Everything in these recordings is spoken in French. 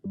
Vous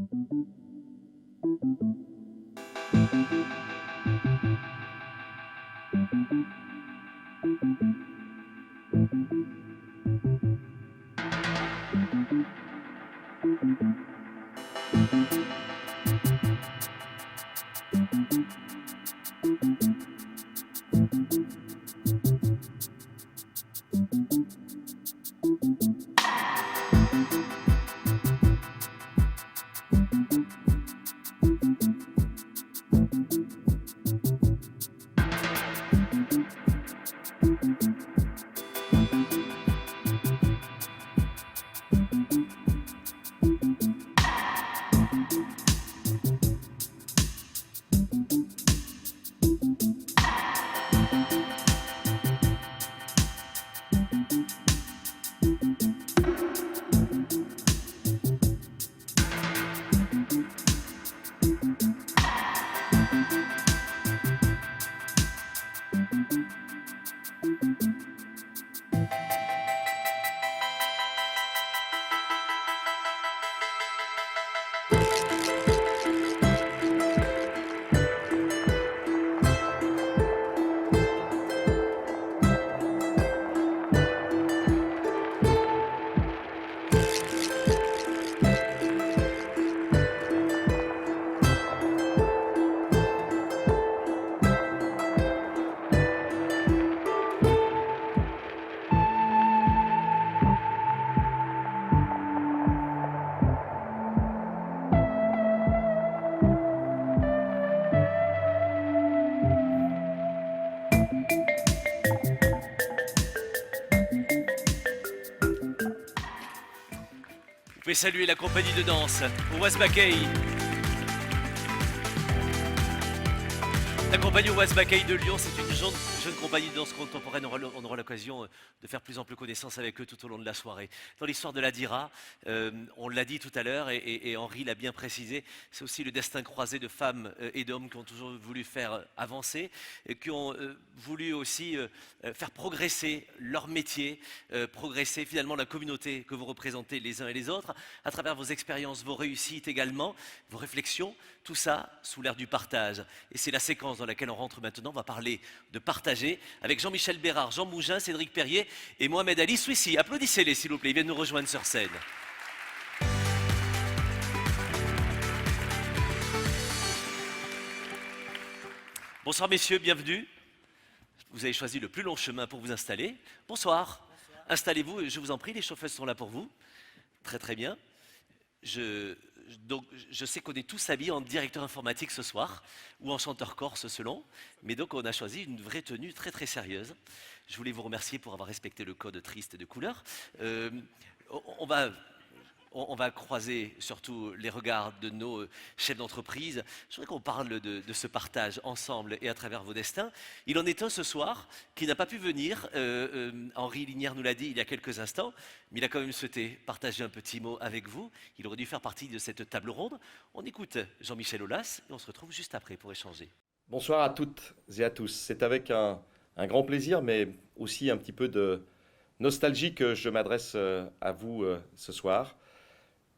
pouvez saluer la compagnie de danse Ouazbakey. La compagnie Ouazbakey de Lyon, c'est une jeune compagnie de danse contemporaine. On aura l'occasion de faire plus ample connaissance avec eux tout au long de la soirée. Dans l'histoire de la Dira, on l'a dit tout à l'heure et Henri l'a bien précisé, c'est aussi le destin croisé de femmes et d'hommes qui ont toujours voulu faire avancer, et qui ont voulu aussi faire progresser leur métier, progresser finalement la communauté que vous représentez les uns et les autres, à travers vos expériences, vos réussites également, vos réflexions, tout ça sous l'air du partage. Et c'est la séquence dans laquelle on rentre maintenant. On va parler de partager avec Jean-Michel Bérard, Jean Mougin, Cédric Perrier et Mohamed Ali Souissi. Applaudissez-les s'il vous plaît, ils viennent nous rejoindre sur scène. Bonsoir messieurs, bienvenue. Vous avez choisi le plus long chemin pour vous installer. Bonsoir. Installez-vous, je vous en prie, les chauffeuses sont là pour vous. Très très bien. Donc, je sais qu'on est tous habillés en directeur informatique ce soir, ou en chanteur corse selon, mais donc on a choisi une vraie tenue très très sérieuse. Je voulais vous remercier pour avoir respecté le code triste de couleur. On va croiser surtout les regards de nos chefs d'entreprise. Je voudrais qu'on parle de ce partage ensemble et à travers vos destins. Il en est un ce soir qui n'a pas pu venir. Henri Linière nous l'a dit il y a quelques instants, mais il a quand même souhaité partager un petit mot avec vous. Il aurait dû faire partie de cette table ronde. On écoute Jean-Michel Aulas et on se retrouve juste après pour échanger. Bonsoir à toutes et à tous. C'est avec un grand plaisir, mais aussi un petit peu de nostalgie que je m'adresse à vous ce soir.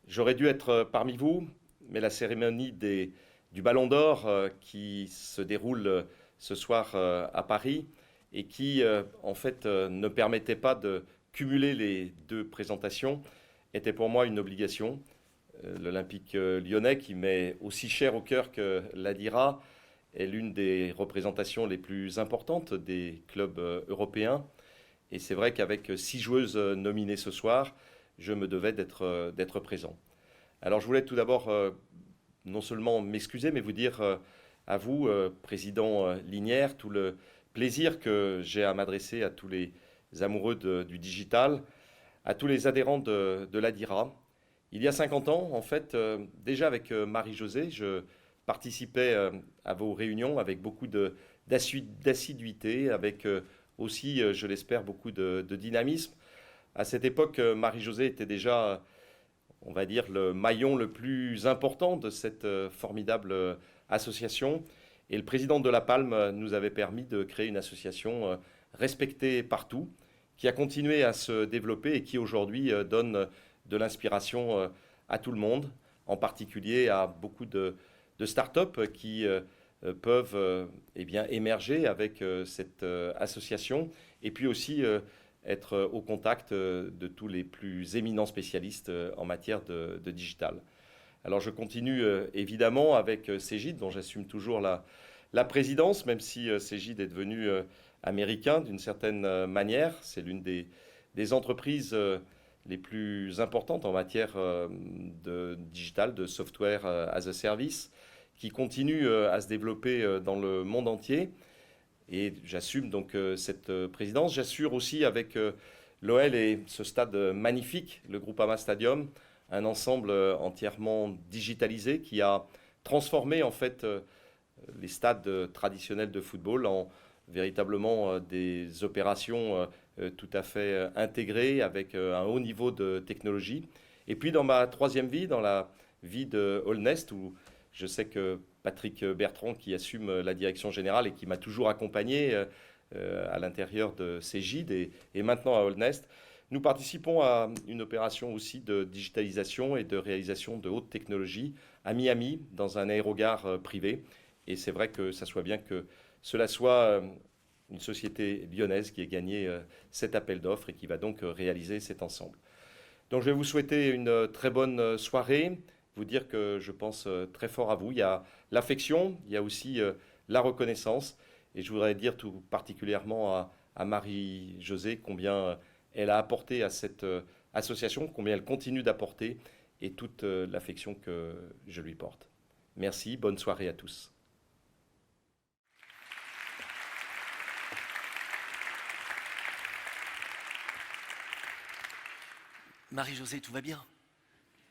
J'aurais dû être parmi vous, mais la cérémonie du Ballon d'Or qui se déroule ce soir à Paris et qui, en fait, ne permettait pas de cumuler les deux présentations était pour moi une obligation. L'Olympique lyonnais, qui m'est aussi cher au cœur que l'Adira, est l'une des représentations les plus importantes des clubs européens. Et c'est vrai qu'avec 6 joueuses nominées ce soir, je me devais d'être présent. Alors je voulais tout d'abord non seulement m'excuser, mais vous dire à vous, Président Linière, tout le plaisir que j'ai à m'adresser à tous les amoureux du digital, à tous les adhérents de l'Adira. Il y a 50 ans, en fait, déjà avec Marie-Josée, je participais à vos réunions avec beaucoup d'assiduité, avec aussi, je l'espère, beaucoup de dynamisme. À cette époque, Marie-Josée était déjà, on va dire, le maillon le plus important de cette formidable association. Et le président de La Palme nous avait permis de créer une association respectée partout, qui a continué à se développer et qui aujourd'hui donne de l'inspiration à tout le monde. en particulier à beaucoup de startups qui peuvent eh bien, émerger avec cette association et puis aussi être au contact de tous les plus éminents spécialistes en matière de digital. Alors je continue évidemment avec Cégide, dont j'assume toujours la présidence, même si Cégide est devenu américain d'une certaine manière. C'est l'une des entreprises les plus importantes en matière de digital, de software as a service, qui continue à se développer dans le monde entier. Et j'assume donc cette présidence. J'assure aussi avec l'OL et ce stade magnifique, le Groupama Stadium, un ensemble entièrement digitalisé qui a transformé en fait les stades traditionnels de football en véritablement des opérations tout à fait intégrées avec un haut niveau de technologie. Et puis dans ma troisième vie, dans la vie de Allnest, où je sais que Patrick Bertrand, qui assume la direction générale et qui m'a toujours accompagné à l'intérieur de Cégide et maintenant à Allnest, nous participons à une opération aussi de digitalisation et de réalisation de haute technologie à Miami, dans un aérogare privé. Et c'est vrai que ça soit bien que cela soit une société lyonnaise qui ait gagné cet appel d'offres et qui va donc réaliser cet ensemble. Donc je vais vous souhaiter une très bonne soirée, vous dire que je pense très fort à vous. Il y a l'affection, il y a aussi la reconnaissance. Et je voudrais dire tout particulièrement à Marie-Josée combien elle a apporté à cette association, combien elle continue d'apporter et toute l'affection que je lui porte. Merci, bonne soirée à tous. Marie-Josée, tout va bien?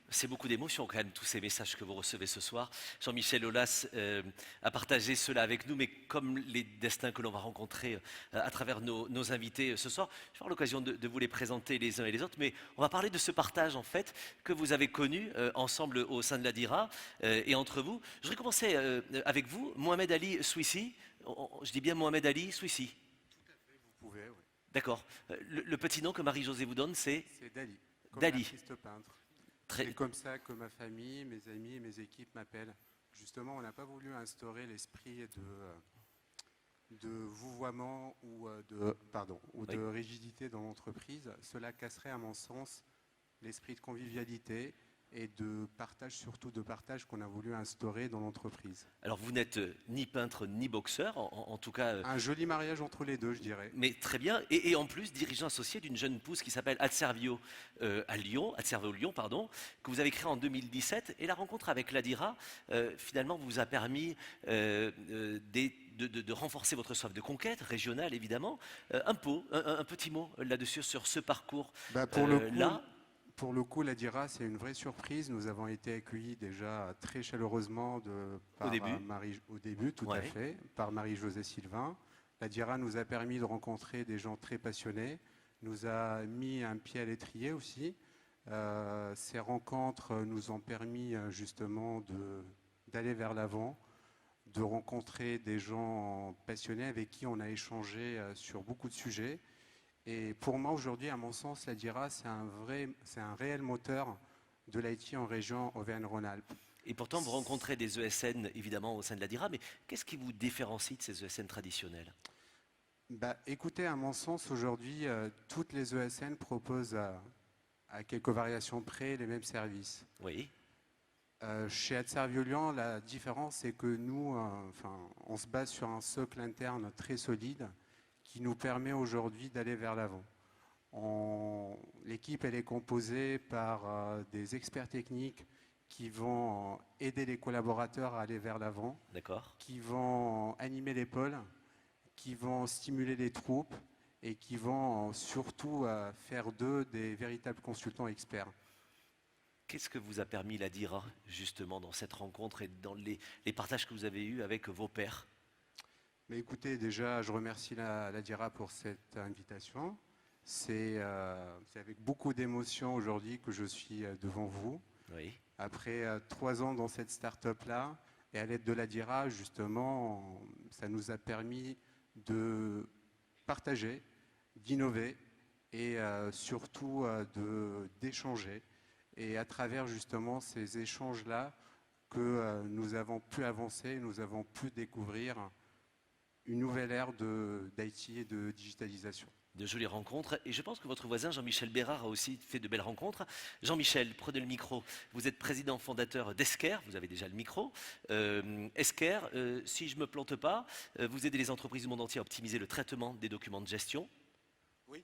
C'est beaucoup d'émotions quand même, tous ces messages que vous recevez ce soir. Jean-Michel Aulas a partagé cela avec nous, mais comme les destins que l'on va rencontrer à travers nos invités ce soir, je vais avoir l'occasion de vous les présenter les uns et les autres, mais on va parler de ce partage en fait que vous avez connu ensemble au sein de la DIRA et entre vous. Je voudrais commencer avec vous, Mohamed Ali Souissi. Je dis bien Mohamed Ali Souissi. Vous pouvez, oui. D'accord. Le petit nom que Marie-Josée vous donne, c'est C'est Dali, comme Dali. l'artiste peintre. Très... C'est comme ça que ma famille, mes amis et mes équipes m'appellent. Justement, on n'a pas voulu instaurer l'esprit de vouvoiement ou de rigidité dans l'entreprise. Cela casserait, à mon sens, l'esprit de convivialité et de partage, surtout de partage qu'on a voulu instaurer dans l'entreprise. Alors vous n'êtes ni peintre ni boxeur, en tout cas... Un joli mariage entre les deux, je dirais. Mais très bien, et en plus dirigeant associé d'une jeune pousse qui s'appelle Adservio Lyon, pardon, que vous avez créé en 2017, et la rencontre avec l'Adira, finalement, vous a permis de renforcer votre soif de conquête, régionale évidemment. Un petit mot là-dessus, sur ce parcours là. Pour le coup, la DIRA, c'est une vraie surprise. Nous avons été accueillis déjà très chaleureusement Au début. Au début, tout à fait, par Marie-Josée Sylvain. La DIRA nous a permis de rencontrer des gens très passionnés, nous a mis un pied à l'étrier aussi. Ces rencontres nous ont permis justement d'aller vers l'avant, de rencontrer des gens passionnés avec qui on a échangé sur beaucoup de sujets. Et pour moi, aujourd'hui, à mon sens, la DIRA, c'est un réel moteur de l'IT en région Auvergne-Rhône-Alpes. Et pourtant, vous rencontrez des ESN, évidemment, au sein de la DIRA, mais qu'est-ce qui vous différencie de ces ESN traditionnels? Écoutez, à mon sens, aujourd'hui, toutes les ESN proposent à quelques variations près les mêmes services. Oui. Chez Adservio Lyon, la différence, c'est que nous, on se base sur un socle interne très solide qui nous permet aujourd'hui d'aller vers l'avant. L'équipe, elle est composée par des experts techniques qui vont aider les collaborateurs à aller vers l'avant, qui vont animer les pôles, qui vont stimuler les troupes et qui vont surtout faire d'eux des véritables consultants experts. Qu'est-ce que vous a permis la DIRA, justement, dans cette rencontre et dans les partages que vous avez eus avec vos pairs? Mais écoutez, déjà, je remercie la DIRA pour cette invitation. C'est avec beaucoup d'émotion aujourd'hui que je suis devant vous. Oui. Après 3 ans dans cette start-up-là, et à l'aide de la DIRA, justement, ça nous a permis de partager, d'innover et surtout d'échanger Et à travers justement ces échanges-là, que nous avons pu avancer, nous avons pu découvrir une nouvelle ère d'IT et de digitalisation. De jolies rencontres. Et je pense que votre voisin Jean-Michel Bérard a aussi fait de belles rencontres. Jean-Michel, prenez le micro. Vous êtes président fondateur d'Esker, vous avez déjà le micro. Esker, si je ne me plante pas, vous aidez les entreprises du monde entier à optimiser le traitement des documents de gestion. Oui,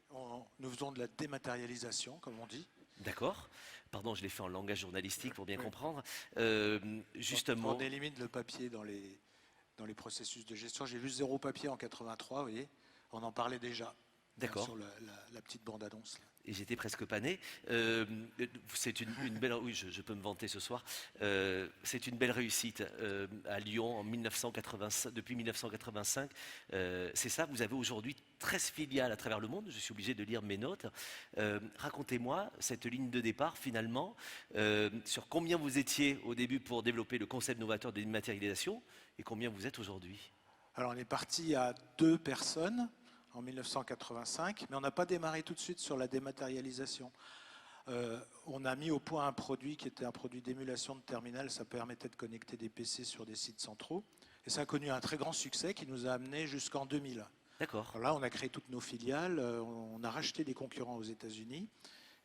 nous faisons de la dématérialisation, comme on dit. D'accord. Pardon, je l'ai fait en langage journalistique pour bien Oui. comprendre. On élimine le papier dans les processus de gestion. J'ai vu zéro papier en 83, vous voyez. On en parlait déjà. D'accord. Sur la petite bande-annonce. Et j'étais presque pas né. C'est une belle... Oui, je peux me vanter ce soir. C'est une belle réussite à Lyon depuis 1985. C'est ça, vous avez aujourd'hui 13 filiales à travers le monde. Je suis obligé de lire mes notes. Racontez-moi cette ligne de départ finalement, sur combien vous étiez au début pour développer le concept novateur de l'immatérialisation et combien vous êtes aujourd'hui. Alors on est parti à 2 personnes en 1985, mais on n'a pas démarré tout de suite sur la dématérialisation. On a mis au point un produit qui était un produit d'émulation de terminal, ça permettait de connecter des PC sur des sites centraux, et ça a connu un très grand succès qui nous a amené jusqu'en 2000. D'accord. Là, on a créé toutes nos filiales, on a racheté des concurrents aux États-Unis,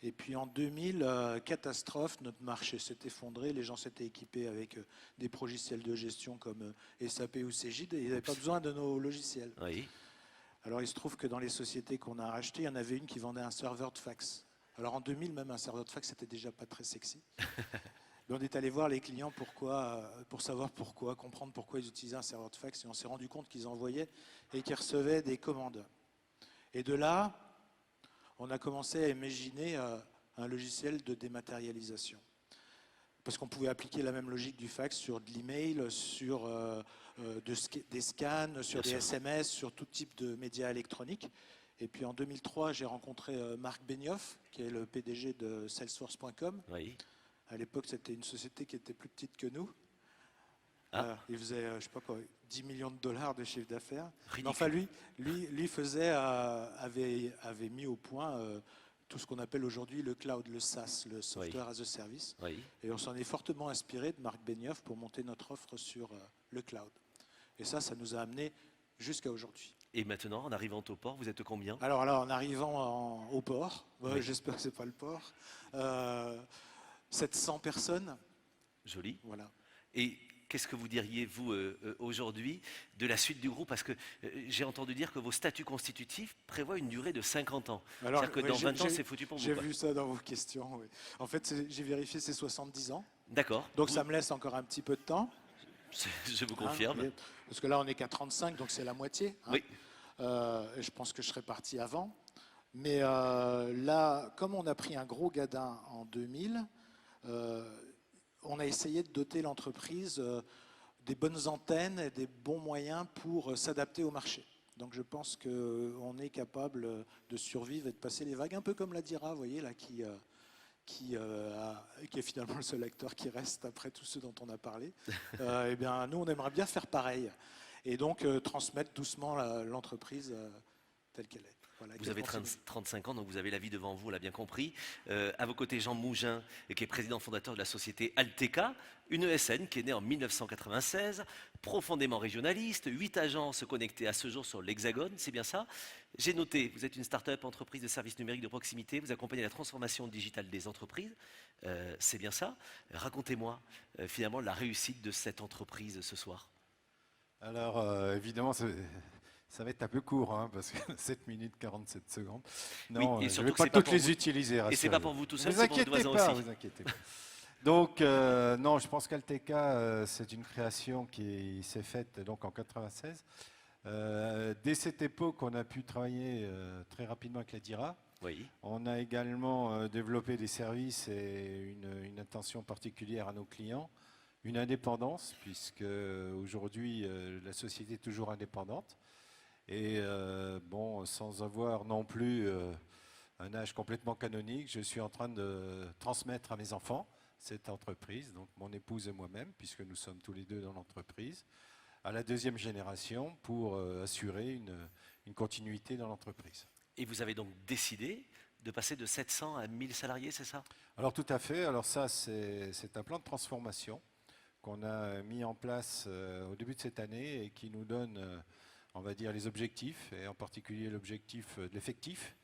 et puis en 2000, catastrophe, notre marché s'est effondré, les gens s'étaient équipés avec des logiciels de gestion comme SAP ou Cegid, et ils n'avaient pas besoin de nos logiciels. Oui. Alors il se trouve que dans les sociétés qu'on a rachetées, il y en avait une qui vendait un serveur de fax. Alors en 2000, même un serveur de fax, c'était déjà pas très sexy. Mais on est allé voir les clients pour savoir pourquoi, comprendre pourquoi ils utilisaient un serveur de fax. Et on s'est rendu compte qu'ils envoyaient et qu'ils recevaient des commandes. Et de là, on a commencé à imaginer un logiciel de dématérialisation. Parce qu'on pouvait appliquer la même logique du fax sur de l'email, sur des scans, sur des SMS, sur tout type de médias électroniques. Et puis en 2003, j'ai rencontré Marc Benioff, qui est le PDG de Salesforce.com. Oui. À l'époque, c'était une société qui était plus petite que nous. Ah. Il faisait, je sais pas quoi, 10 millions de dollars de chiffre d'affaires. Enfin, lui avait mis au point tout ce qu'on appelle aujourd'hui le cloud, le SaaS, le Software as a Service. Oui. Et on s'en est fortement inspiré de Marc Benioff pour monter notre offre sur le cloud. Et ça nous a amené jusqu'à aujourd'hui. Et maintenant, en arrivant au port, vous êtes combien? Alors là, en arrivant au port, Oui. j'espère que ce n'est pas le port, 700 personnes. Joli. Voilà. Et qu'est-ce que vous diriez, vous, aujourd'hui, de la suite du groupe? Parce que j'ai entendu dire que vos statuts constitutifs prévoient une durée de 50 ans. C'est-à-dire que dans 20 ans, c'est foutu pour vous. J'ai vu ça dans vos questions. Oui. En fait, j'ai vérifié, c'est 70 ans. D'accord. Donc ça me laisse encore un petit peu de temps. Je vous confirme. Parce que là, on n'est qu'à 35, donc c'est la moitié. Oui. Je pense que je serais parti avant. Mais là, comme on a pris un gros gadin en 2000, on a essayé de doter l'entreprise des bonnes antennes et des bons moyens pour s'adapter au marché. Donc je pense qu'on est capable de survivre et de passer les vagues, un peu comme la DIRA, vous voyez, là, qui est finalement le seul acteur qui reste après tous ceux dont on a parlé. Eh bien, nous, on aimerait bien faire pareil. Et donc transmettre doucement l'entreprise telle qu'elle est. Voilà, vous avez 35 ans, donc vous avez la vie devant vous, on l'a bien compris. À vos côtés, Jean Mougin, qui est président fondateur de la société Alteca, une ESN qui est née en 1996, profondément régionaliste, 8 agences connectées à ce jour sur l'Hexagone, c'est bien ça. J'ai noté, vous êtes une start-up, entreprise de services numériques de proximité, vous accompagnez la transformation digitale des entreprises, c'est bien ça. Racontez-moi finalement la réussite de cette entreprise ce soir. Alors, évidemment, ça va être un peu court, hein, parce que 7 minutes 47 secondes. Non, oui, et je ne vais surtout pas toutes les utiliser. Et c'est pas pour vous tout seul, vous c'est pour inquiétez votre pas, voisin aussi. vous inquiétez pas. Donc, non, je pense qu'Alteca, c'est une création qui s'est faite donc en 96. Dès cette époque, on a pu travailler très rapidement avec la DIRA. Oui. On a également développé des services et une attention particulière à nos clients. Une indépendance, puisque aujourd'hui, la société est toujours indépendante. Et bon, sans avoir non plus un âge complètement canonique, je suis en train de transmettre à mes enfants cette entreprise, donc mon épouse et moi-même, puisque nous sommes tous les deux dans l'entreprise, à la deuxième génération pour assurer une continuité dans l'entreprise. Et vous avez donc décidé de passer de 700 à 1000 salariés, c'est ça? Alors tout à fait. Alors ça, c'est un plan de transformation qu'on a mis en place au début de cette année et qui nous donne, on va dire, les objectifs, et en particulier l'objectif de l'effectif,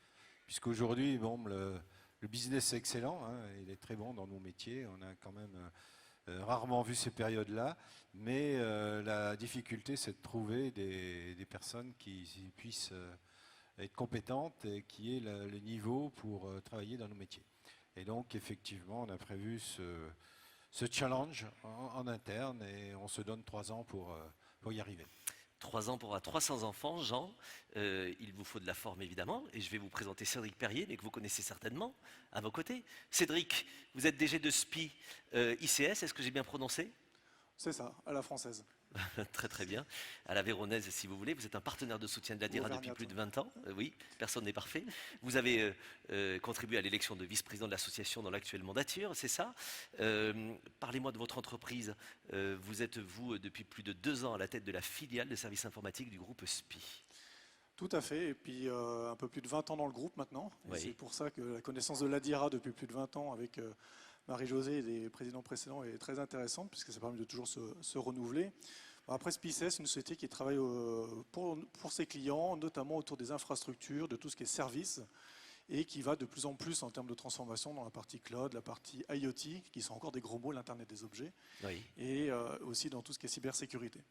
puisqu'aujourd'hui, bon, le business est excellent, hein, il est très bon dans nos métiers, on a quand même rarement vu ces périodes-là, mais la difficulté, c'est de trouver des personnes qui puissent être compétentes et qui aient le niveau pour travailler dans nos métiers. Et donc, effectivement, on a prévu ce challenge en interne et on se donne 3 ans pour y arriver. 3 ans pour avoir 300 enfants, Jean. Il vous faut de la forme évidemment. Et je vais vous présenter Cédric Perrier, mais que vous connaissez certainement, à vos côtés. Cédric, vous êtes DG de SPI ICS, est-ce que j'ai bien prononcé? C'est ça, à la française. Très très bien. À la Véronaise, si vous voulez. Vous êtes un partenaire de soutien de la DIRA depuis plus de 20 ans. Oui, personne n'est parfait. Vous avez contribué à l'élection de vice-président de l'association dans l'actuelle mandature, c'est ça. Parlez-moi de votre entreprise. Vous êtes, vous, depuis plus de 2 ans à la tête de la filiale de services informatiques du groupe SPI. Tout à fait, et puis un peu plus de 20 ans dans le groupe maintenant. Oui. C'est pour ça que la connaissance de l'ADIRA depuis plus de 20 ans avec Marie-Josée et les présidents précédents est très intéressante, puisque ça permet de toujours se renouveler. Après, SPI, c'est une société qui travaille pour ses clients, notamment autour des infrastructures, de tout ce qui est service, et qui va de plus en plus en termes de transformation dans la partie cloud, la partie IoT, qui sont encore des gros mots, l'Internet des objets, Oui. et aussi dans tout ce qui est cybersécurité.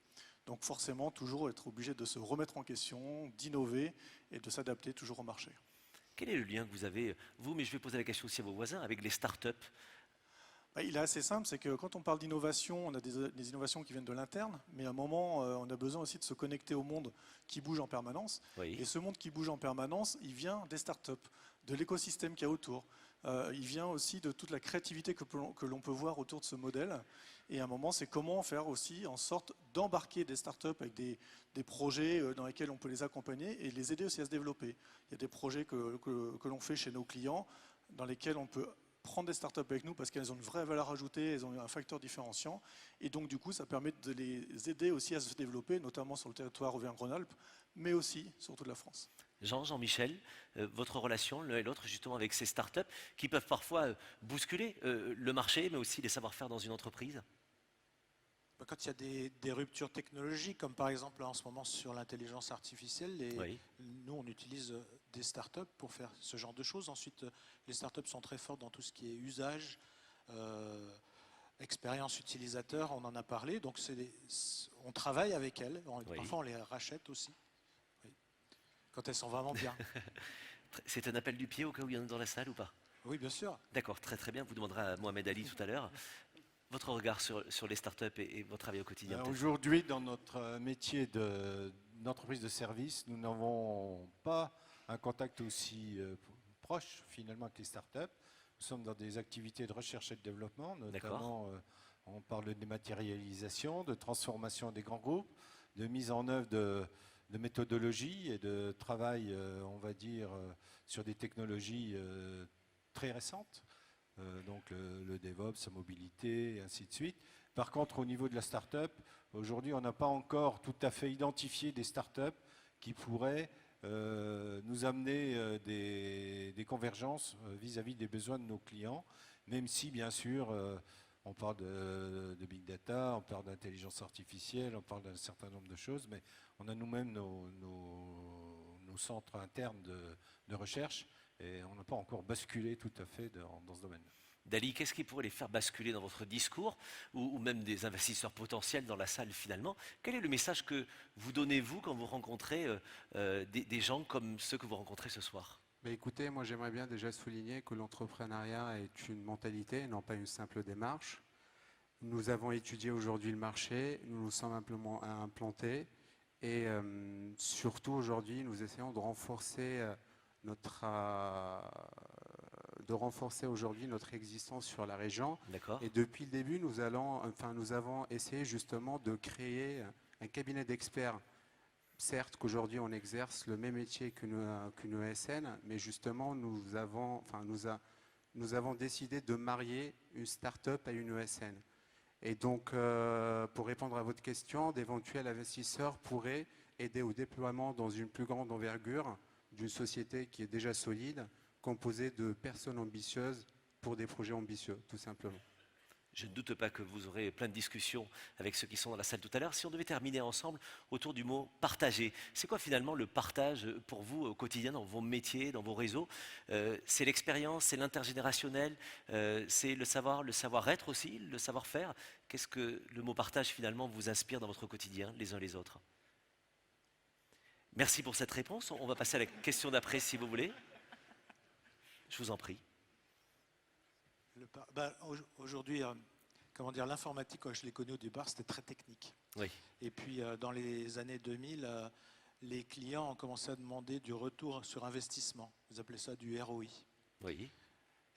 Donc forcément, toujours être obligé de se remettre en question, d'innover et de s'adapter toujours au marché. Quel est le lien que vous avez, vous, mais je vais poser la question aussi à vos voisins, avec les startups? Il est assez simple, c'est que quand on parle d'innovation, on a des innovations qui viennent de l'interne, mais à un moment, on a besoin aussi de se connecter au monde qui bouge en permanence. Oui. Et ce monde qui bouge en permanence, il vient des startups, de l'écosystème qu'il y a autour. Il vient aussi de toute la créativité que l'on peut voir autour de ce modèle. Et à un moment, c'est comment faire aussi en sorte d'embarquer des startups avec des projets dans lesquels on peut les accompagner et les aider aussi à se développer. Il y a des projets que l'on fait chez nos clients dans lesquels on peut prendre des startups avec nous parce qu'elles ont une vraie valeur ajoutée, elles ont un facteur différenciant. Et donc, du coup, ça permet de les aider aussi à se développer, notamment sur le territoire Auvergne-Rhône-Alpes, mais aussi sur toute la France. Jean-Michel, votre relation l'un et l'autre justement avec ces startups qui peuvent parfois bousculer le marché, mais aussi les savoir-faire dans une entreprise? Quand il y a des ruptures technologiques, comme par exemple en ce moment sur l'intelligence artificielle, Oui. nous on utilise des startups pour faire ce genre de choses. Ensuite, les startups sont très fortes dans tout ce qui est usage, expérience utilisateur, on en a parlé. Donc on travaille avec elles, Oui. parfois on les rachète aussi, oui, quand elles sont vraiment bien. C'est un appel du pied au cas où il y en a dans la salle ou pas? Oui, bien sûr. D'accord, très très bien. Vous demanderez à Mohamed Ali tout à l'heure. Votre regard sur les startups et votre travail au quotidien peut-être? Aujourd'hui, dans notre métier d'entreprise de service, nous n'avons pas un contact aussi proche finalement avec les startups. Nous sommes dans des activités de recherche et de développement, notamment on parle de dématérialisation, de transformation des grands groupes, de mise en œuvre de méthodologies et de travail, on va dire, sur des technologies très récentes. Donc le DevOps, la mobilité, et ainsi de suite. Par contre, au niveau de la start-up, aujourd'hui, on n'a pas encore tout à fait identifié des start-up qui pourraient nous amener des convergences vis-à-vis des besoins de nos clients, même si, bien sûr, on parle de big data, on parle d'intelligence artificielle, on parle d'un certain nombre de choses, mais on a nous-mêmes nos centres internes de recherche. Et on n'a pas encore basculé tout à fait dans ce domaine. Dali, qu'est-ce qui pourrait les faire basculer dans votre discours ou même des investisseurs potentiels dans la salle finalement? Quel est le message que vous donnez, vous, quand vous rencontrez des gens comme ceux que vous rencontrez ce soir? Écoutez, moi j'aimerais bien déjà souligner que l'entrepreneuriat est une mentalité, non pas une simple démarche. Nous avons étudié aujourd'hui le marché, nous nous sommes implantés et surtout aujourd'hui nous essayons de renforcer aujourd'hui notre existence sur la région. D'accord. Et depuis le début, nous avons essayé justement de créer un cabinet d'experts. Certes qu'aujourd'hui on exerce le même métier qu'une ESN, mais justement nous avons décidé de marier une start-up à une ESN. Et donc pour répondre à votre question, d'éventuels investisseurs pourraient aider au déploiement dans une plus grande envergure d'une société qui est déjà solide composé de personnes ambitieuses pour des projets ambitieux, tout simplement. Je ne doute pas que vous aurez plein de discussions avec ceux qui sont dans la salle tout à l'heure. Si on devait terminer ensemble autour du mot partager, c'est quoi finalement le partage pour vous au quotidien dans vos métiers, dans vos réseaux? C'est l'expérience, c'est l'intergénérationnel, c'est le savoir-être aussi, le savoir-faire. Qu'est-ce que le mot partage finalement vous inspire dans votre quotidien, les uns les autres? Merci pour cette réponse. On va passer à la question d'après si vous voulez. Je vous en prie. Aujourd'hui, comment dire, l'informatique, quand je l'ai connue au départ, c'était très technique. Oui. Et puis, dans les années 2000, les clients ont commencé à demander du retour sur investissement. Ils appelaient ça du ROI. Oui.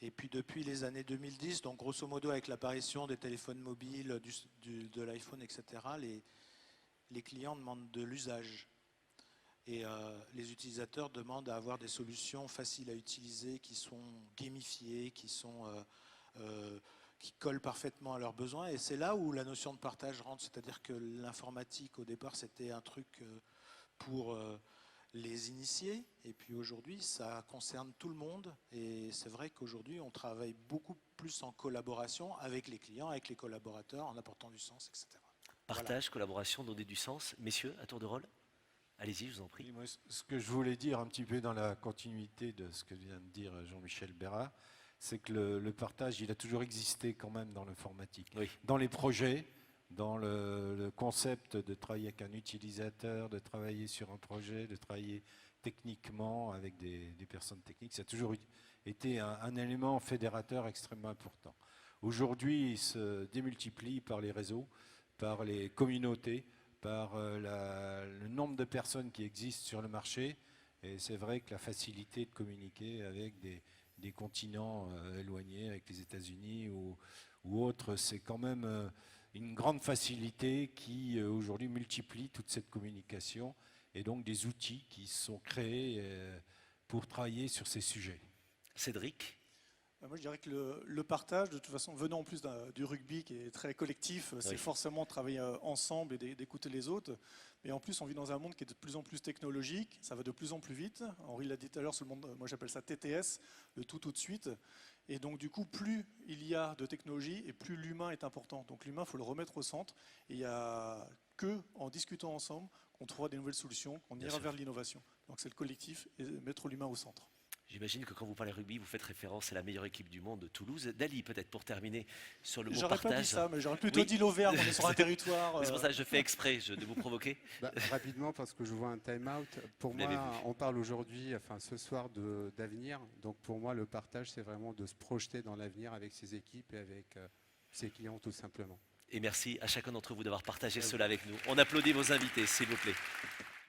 Et puis, depuis les années 2010, donc grosso modo, avec l'apparition des téléphones mobiles, de l'iPhone, etc., les clients demandent de l'usage. Et les utilisateurs demandent à avoir des solutions faciles à utiliser, qui sont gamifiées, qui collent parfaitement à leurs besoins. Et c'est là où la notion de partage rentre. C'est-à-dire que l'informatique, au départ, c'était un truc pour les initiés. Et puis aujourd'hui, ça concerne tout le monde. Et c'est vrai qu'aujourd'hui, on travaille beaucoup plus en collaboration avec les clients, avec les collaborateurs, en apportant du sens, etc. Partage, collaboration, donner du sens. Messieurs, à tour de rôle. Allez-y, je vous en prie. Oui, moi, ce que je voulais dire un petit peu dans la continuité de ce que vient de dire Jean-Michel Bérard, c'est que le partage, il a toujours existé quand même dans l'informatique. Oui. Dans les projets, dans le concept de travailler avec un utilisateur, de travailler sur un projet, de travailler techniquement avec des personnes techniques, ça a toujours été un élément fédérateur extrêmement important. Aujourd'hui, il se démultiplie par les réseaux, par les communautés, par le nombre de personnes qui existent sur le marché. Et c'est vrai que la facilité de communiquer avec des continents éloignés, avec les États-Unis ou autres, c'est quand même une grande facilité qui aujourd'hui multiplie toute cette communication et donc des outils qui sont créés pour travailler sur ces sujets. Cédric? Moi, je dirais que le partage, de toute façon, venant en plus du rugby qui est très collectif, c'est forcément travailler ensemble et d'écouter les autres. Mais en plus, on vit dans un monde qui est de plus en plus technologique, ça va de plus en plus vite. Henri l'a dit tout à l'heure, moi j'appelle ça TTS, le tout de suite. Et donc du coup, plus il y a de technologie et plus l'humain est important. Donc l'humain, il faut le remettre au centre. Et il n'y a que en discutant ensemble qu'on trouvera des nouvelles solutions, qu'on ira vers l'innovation. Donc c'est le collectif et mettre l'humain au centre. J'imagine que quand vous parlez rugby, vous faites référence à la meilleure équipe du monde de Toulouse. Dali, peut-être pour terminer sur le mot partage. J'aurais pas dit ça, mais j'aurais plutôt dit l'Auvergne, on est sur un territoire. C'est pour ça que je fais exprès de vous provoquer. Rapidement, parce que je vois un time-out. Pour moi, on parle aujourd'hui, enfin ce soir, d'avenir. Donc pour moi, le partage, c'est vraiment de se projeter dans l'avenir avec ses équipes et avec ses clients, tout simplement. Et merci à chacun d'entre vous d'avoir partagé cela avec nous. On applaudit vos invités, s'il vous plaît.